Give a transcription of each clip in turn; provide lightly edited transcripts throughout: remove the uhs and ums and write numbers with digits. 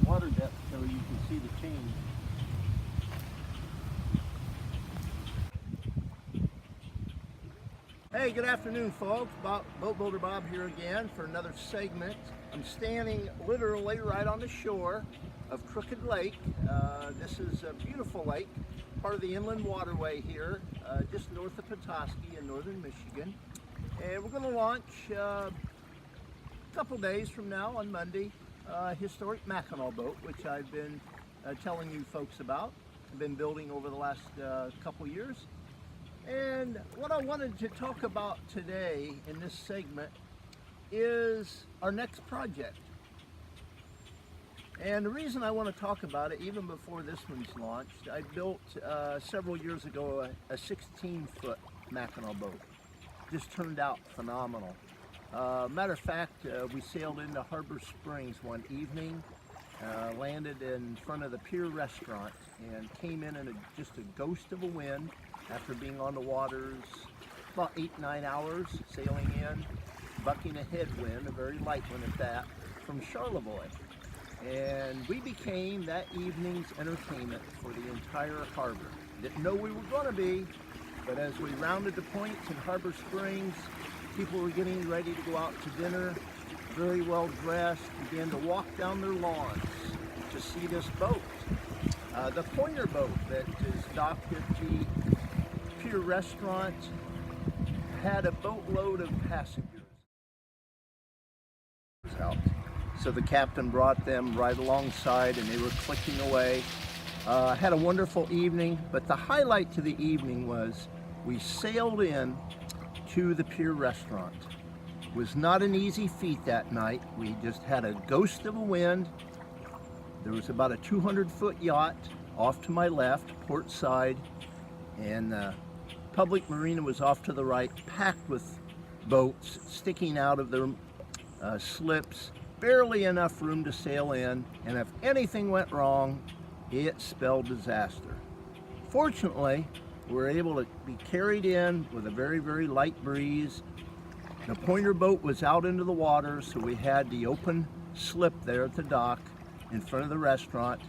Water depth so you can see the change. Hey, good afternoon, folks. Boat Builder Bob here again for another segment. I'm standing literally right on the shore of Crooked Lake. This is a beautiful lake, part of the inland waterway here, just north of Petoskey in northern Michigan. And we're going to launch a couple days from now on Monday, historic Mackinac boat, which I've been telling you folks about. I've been building over the last couple years. And what I wanted to talk about today in this segment is our next project. And the reason I want to talk about it, even before this one's launched, I built several years ago a 16-foot Mackinac boat. Just turned out phenomenal. Matter of fact, we sailed into Harbor Springs one evening, landed in front of the Pier Restaurant, and came in just a ghost of a wind after being on the waters about 8-9 hours sailing in, bucking a headwind, a very light one at that, from Charlevoix. And we became that evening's entertainment for the entire harbor. Didn't know we were going to be, but as we rounded the points in Harbor Springs, people were getting ready to go out to dinner, very well dressed, began to walk down their lawns to see this boat. The Pointer boat that is docked at the Pier Restaurant had a boatload of passengers out. So the captain brought them right alongside and they were clicking away. Had a wonderful evening, but the highlight to the evening was we sailed in to the Pier Restaurant. It was not an easy feat that night. We just had a ghost of a wind. There was about a 200-foot yacht off to my left, port side, and the public marina was off to the right, packed with boats sticking out of their slips, barely enough room to sail in, and if anything went wrong, it spelled disaster. Fortunately, we were able to be carried in with a very, very light breeze. The Pointer boat was out into the water, so we had the open slip there at the dock in front of the restaurant.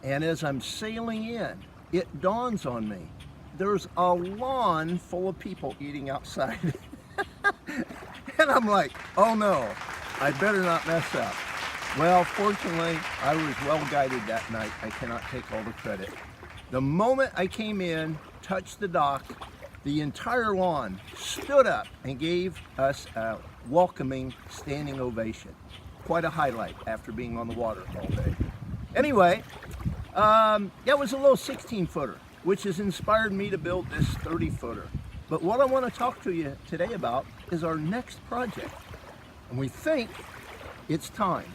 And as I'm sailing in, it dawns on me, there's a lawn full of people eating outside. And I'm like, oh no, I better not mess up. Well, fortunately, I was well guided that night. I cannot take all the credit. The moment I came in, touched the dock, the entire lawn stood up and gave us a welcoming standing ovation. Quite a highlight after being on the water all day. Anyway, that was a little 16-footer, which has inspired me to build this 30-footer. But what I want to talk to you today about is our next project. And we think it's time.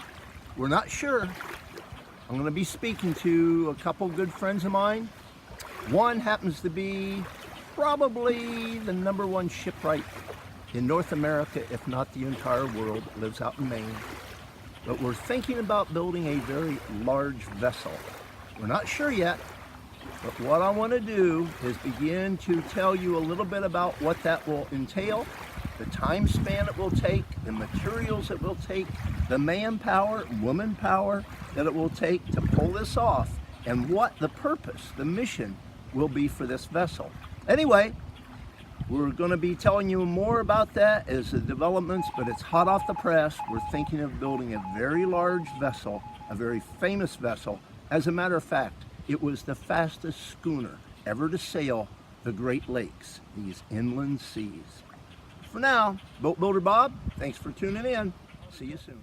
We're not sure. I'm going to be speaking to a couple good friends of mine. One happens to be probably the #1 shipwright in North America, if not the entire world, lives out in Maine. But we're thinking about building a very large vessel. We're not sure yet, but what I want to do is begin to tell you a little bit about what that will entail, the time span it will take, the materials it will take, the manpower, woman power that it will take to pull this off, and what the purpose, the mission will be for this vessel. Anyway, we're going to be telling you more about that as the developments, but it's hot off the press. We're thinking of building a very large vessel, a very famous vessel. As a matter of fact, it was the fastest schooner ever to sail the Great Lakes, these inland seas. For now, Boat Builder Bob, thanks for tuning in. See you soon.